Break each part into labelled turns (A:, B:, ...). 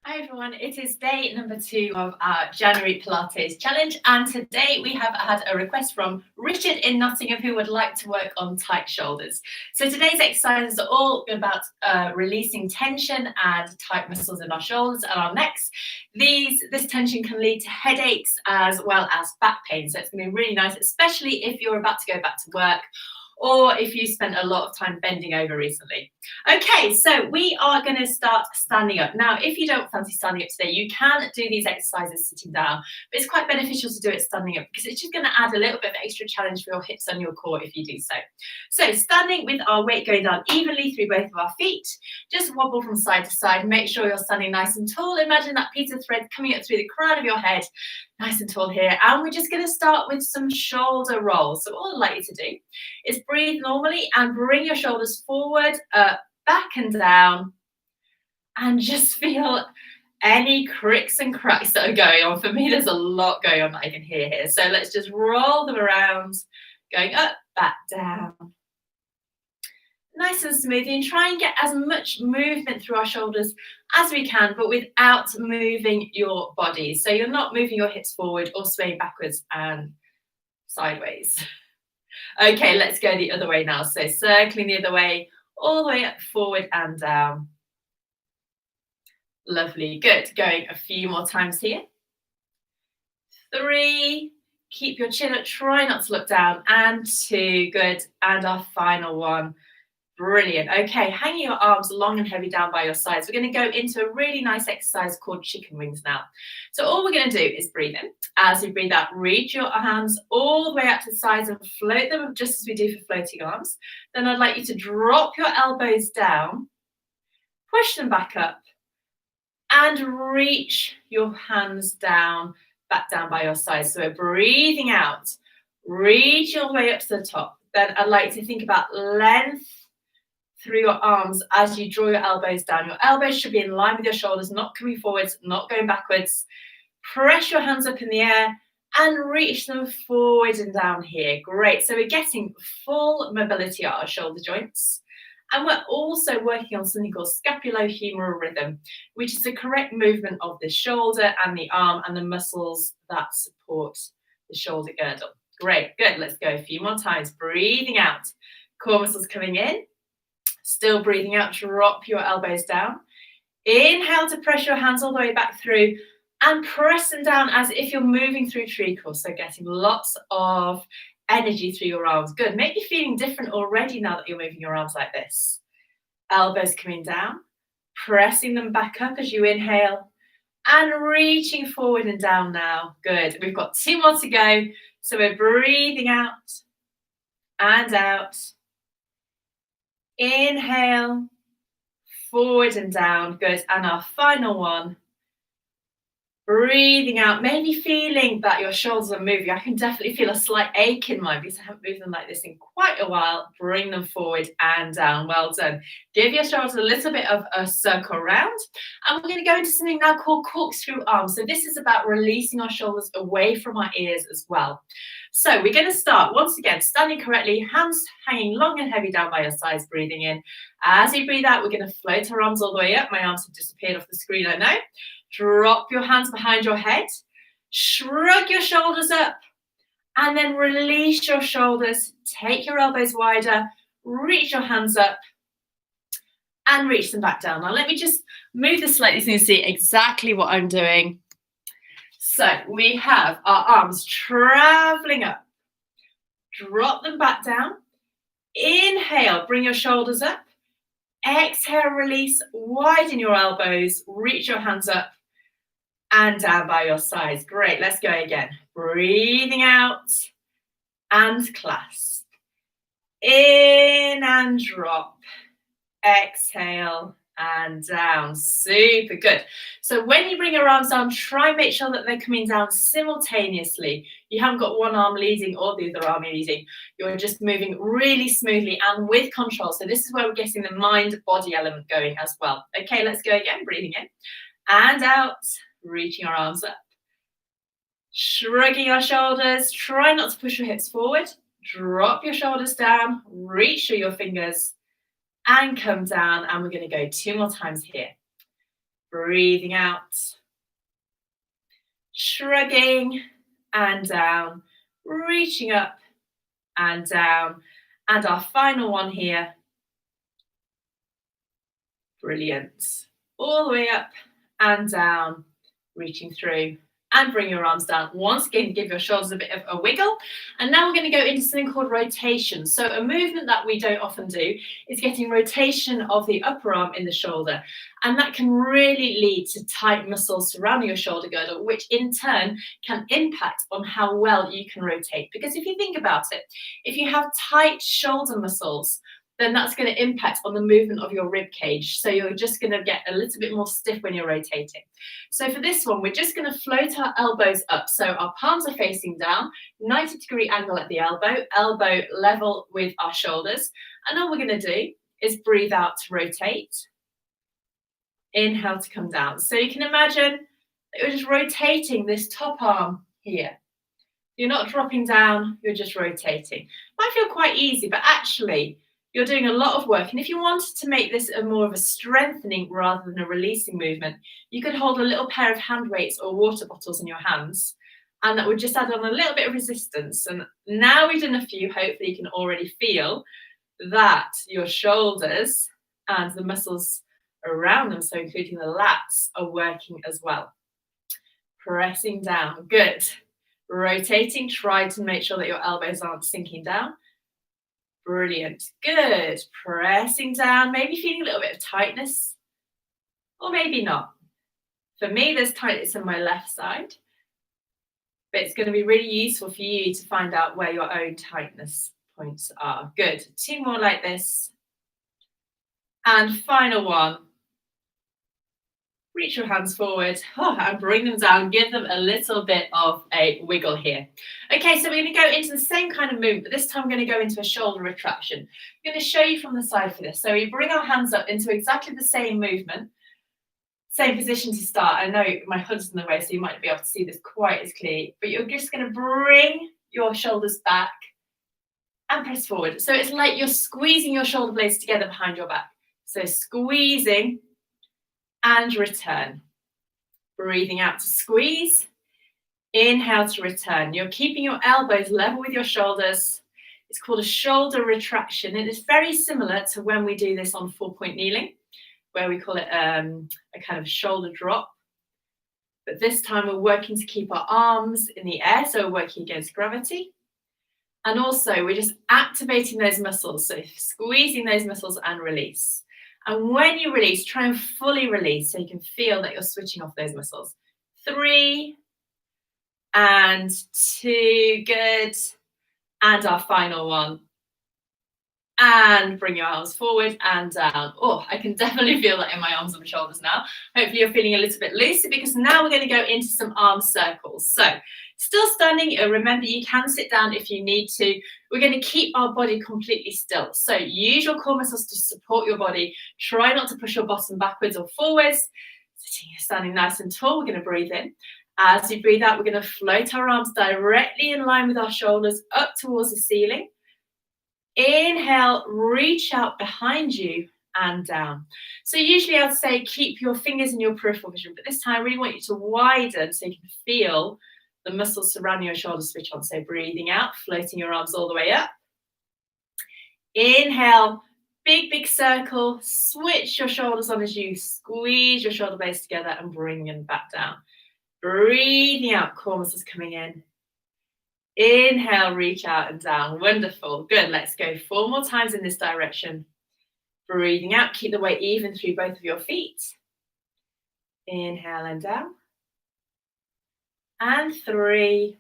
A: Hi everyone, it is day number 2 of our January Pilates challenge, and today we have had a request from Richard in Nottingham who would like to work on tight shoulders. So today's exercises are all about releasing tension and tight muscles in our shoulders and our necks. This tension can lead to headaches as well as back pain, so it's going to be really nice, especially if you're about to go back to work or if you spent a lot of time bending over recently. Okay, so we are going to start standing up. Now, if you don't fancy standing up today, you can do these exercises sitting down, but it's quite beneficial to do it standing up because it's just going to add a little bit of extra challenge for your hips and your core if you do so. So standing with our weight going down evenly through both of our feet, just wobble from side to side. Make sure you're standing nice and tall. Imagine that piece of thread coming up through the crown of your head, nice and tall here. And we're just going to start with some shoulder rolls. So all I'd like you to do is breathe normally and bring your shoulders forward, up, back and down, and just feel any cricks and cracks that are going on. For me, there's a lot going on that I can hear here. So let's just roll them around, going up, back, down. Nice and smoothly, and try and get as much movement through our shoulders as we can, but without moving your body. So you're not moving your hips forward or swaying backwards and sideways. Okay, let's go the other way now. So circling the other way, all the way up, forward and down. Lovely, good. Going a few more times here. 3, keep your chin up, try not to look down, and 2, good. And our final one. Brilliant. Okay, hanging your arms long and heavy down by your sides. We're going to go into a really nice exercise called chicken wings now. So all we're going to do is breathe in. As you breathe out, reach your hands all the way out to the sides and float them just as we do for floating arms. Then I'd like you to drop your elbows down, push them back up, and reach your hands down, back down by your sides. So we're breathing out, reach your way up to the top. Then I'd like you to think about length through your arms as you draw your elbows down. Your elbows should be in line with your shoulders, not coming forwards, not going backwards. Press your hands up in the air and reach them forward and down here. Great. So we're getting full mobility at our shoulder joints. And we're also working on something called scapulohumeral rhythm, which is the correct movement of the shoulder and the arm and the muscles that support the shoulder girdle. Great, good. Let's go a few more times. Breathing out, core muscles coming in. Still breathing out, drop your elbows down. Inhale to press your hands all the way back through and press them down as if you're moving through treacle. So getting lots of energy through your arms. Good. Maybe feeling different already now that you're moving your arms like this. Elbows coming down, pressing them back up as you inhale and reaching forward and down now. Good. We've got 2 more to go. So we're breathing out and out. Inhale, forward and down. Good. And our final one. Breathing out, maybe feeling that your shoulders are moving. I can definitely feel a slight ache in mine because I haven't moved them like this in quite a while. Bring them forward and down. Well done. Give your shoulders a little bit of a circle around. And we're going to go into something now called corkscrew arms. So this is about releasing our shoulders away from our ears as well. So we're going to start, once again, standing correctly, hands hanging long and heavy down by your sides, breathing in. As you breathe out, we're going to float our arms all the way up. My arms have disappeared off the screen, I know. Drop your hands behind your head, shrug your shoulders up, and then release your shoulders. Take your elbows wider, reach your hands up, and reach them back down. Now let me just move this slightly so you can see exactly what I'm doing. So we have our arms traveling up. Drop them back down. Inhale, bring your shoulders up. Exhale, release, widen your elbows, reach your hands up and down by your sides. Great, let's go again. Breathing out and clasp. In and drop. Exhale and down. Super good. So when you bring your arms down, try and make sure that they're coming down simultaneously. You haven't got one arm leading or the other arm leading. You're just moving really smoothly and with control. So this is where we're getting the mind-body element going as well. Okay, let's go again. Breathing in and out. Reaching our arms up. Shrugging your shoulders. Try not to push your hips forward. Drop your shoulders down. Reach through your fingers. And come down, and we're going to go 2 more times here. Breathing out. Shrugging and down. Reaching up and down. And our final one here. Brilliant. All the way up and down, reaching through. And bring your arms down. Once again, give your shoulders a bit of a wiggle. And now we're going to go into something called rotation. So a movement that we don't often do is getting rotation of the upper arm in the shoulder. And that can really lead to tight muscles surrounding your shoulder girdle, which in turn can impact on how well you can rotate. Because if you think about it, if you have tight shoulder muscles, then that's going to impact on the movement of your rib cage. So you're just going to get a little bit more stiff when you're rotating. So for this one, we're just going to float our elbows up. So our palms are facing down, 90-degree angle at the elbow level with our shoulders. And all we're going to do is breathe out to rotate. Inhale to come down. So you can imagine that you're just rotating this top arm here. You're not dropping down, you're just rotating. Might feel quite easy, but actually, you're doing a lot of work. And if you wanted to make this a more of a strengthening rather than a releasing movement, you could hold a little pair of hand weights or water bottles in your hands. And that would just add on a little bit of resistance. And now we've done a few, hopefully you can already feel that your shoulders and the muscles around them, so including the lats, are working as well. Pressing down. Good. Rotating. Try to make sure that your elbows aren't sinking down. Brilliant. Good. Pressing down, maybe feeling a little bit of tightness, or maybe not. For me, there's tightness on my left side, but it's going to be really useful for you to find out where your own tightness points are. Good. 2 more like this. And final one. Reach your hands forward and bring them down. Give them a little bit of a wiggle here. Okay, so we're going to go into the same kind of movement, but this time we're going to go into a shoulder retraction. I'm going to show you from the side for this. So we bring our hands up into exactly the same movement, same position to start. I know my hood's in the way, so you might not be able to see this quite as clearly, but you're just going to bring your shoulders back and press forward. So it's like you're squeezing your shoulder blades together behind your back. So squeezing and return. Breathing out to squeeze. Inhale to return. You're keeping your elbows level with your shoulders. It's called a shoulder retraction. It is very similar to when we do this on 4-point kneeling, where we call it a kind of shoulder drop. But this time we're working to keep our arms in the air, so we're working against gravity. And also we're just activating those muscles, so squeezing those muscles and release. And when you release, try and fully release so you can feel that you're switching off those muscles. 3 and 2, good. And our final one. And bring your arms forward and down. Oh, I can definitely feel that in my arms and shoulders now. Hopefully you're feeling a little bit looser, because now we're going to go into some arm circles. So still standing, remember you can sit down if you need to. We're going to keep our body completely still. So use your core muscles to support your body. Try not to push your bottom backwards or forwards. Standing nice and tall, we're going to breathe in. As you breathe out, we're going to float our arms directly in line with our shoulders up towards the ceiling. Inhale, reach out behind you and down. So usually I'd say keep your fingers in your peripheral vision, but this time I really want you to widen so you can feel the muscles surrounding your shoulders switch on. So breathing out, floating your arms all the way up. Inhale, big circle, switch your shoulders on as you squeeze your shoulder blades together and bring them back down. Breathing out, core muscles coming in. Inhale, reach out and down. Wonderful. Good. Let's go 4 more times in this direction. Breathing out. Keep the weight even through both of your feet. Inhale and down. And 3.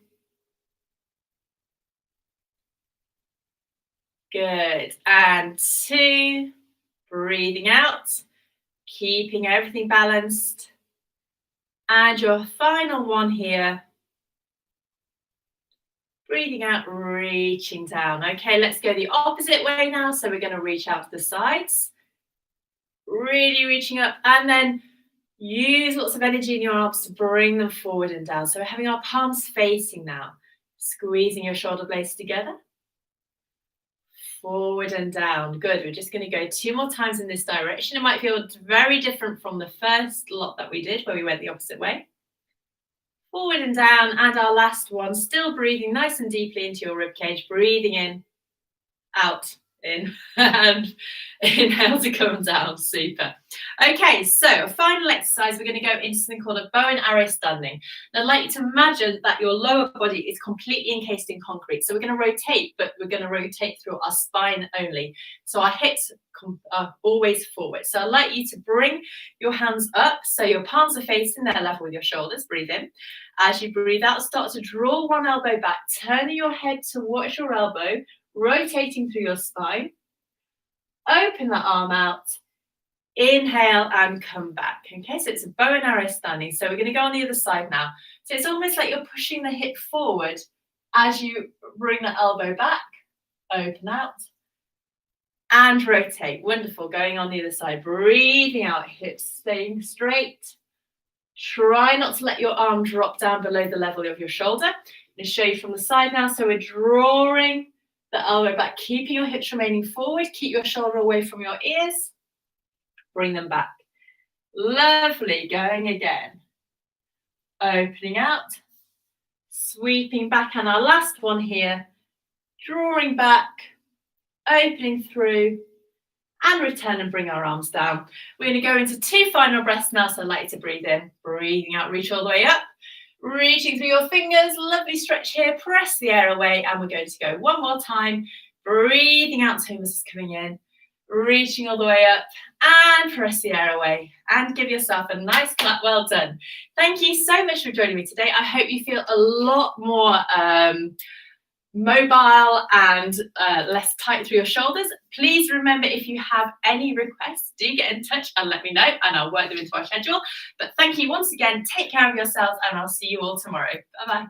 A: Good. And 2. Breathing out. Keeping everything balanced. And your final one here. Breathing out, reaching down. Okay, let's go the opposite way now. So we're going to reach out to the sides. Really reaching up, and then use lots of energy in your arms to bring them forward and down. So we're having our palms facing now. Squeezing your shoulder blades together. forward and down. Good. We're just going to go 2 more times in this direction. It might feel very different from the first lot that we did where we went the opposite way. Forward and down, and our last one, still breathing nice and deeply into your rib cage, breathing in, out, in, and inhale to come down. Super. Okay, so a final exercise, we're going to go into something called a bow and arrow standing. Now, I'd like you to imagine that your lower body is completely encased in concrete. So we're going to rotate, but we're going to rotate through our spine only. So our hips are always forward. So I'd like you to bring your hands up so your palms are facing their level with your shoulders. Breathe in. As you breathe out, start to draw one elbow back, turning your head towards your elbow, rotating through your spine. Open that arm out. Inhale and come back. Okay, so it's a bow and arrow standing. So we're going to go on the other side now. So it's almost like you're pushing the hip forward as you bring the elbow back. Open out. And rotate. Wonderful. Going on the other side. Breathing out, hips staying straight. Try not to let your arm drop down below the level of your shoulder. I'm going to show you from the side now. So we're drawing the elbow back, keeping your hips remaining forward. Keep your shoulder away from your ears. Bring them back. Lovely. Going again. Opening out. Sweeping back. And our last one here. Drawing back. Opening through. And return and bring our arms down. We're going to go into 2 final breaths now. So I'd like you to breathe in. Breathing out. Reach all the way up. Reaching through your fingers. Lovely stretch here. Press the air away. And we're going to go one more time. Breathing out. Thomas is coming in. Reaching all the way up. And press the air away. And give yourself a nice clap. Well done. Thank you so much for joining me today. I hope you feel a lot more mobile and less tight through your shoulders. Please remember, if you have any requests, do get in touch and let me know, and I'll work them into our schedule. But thank you once again. Take care of yourselves, and I'll see you all tomorrow. Bye bye.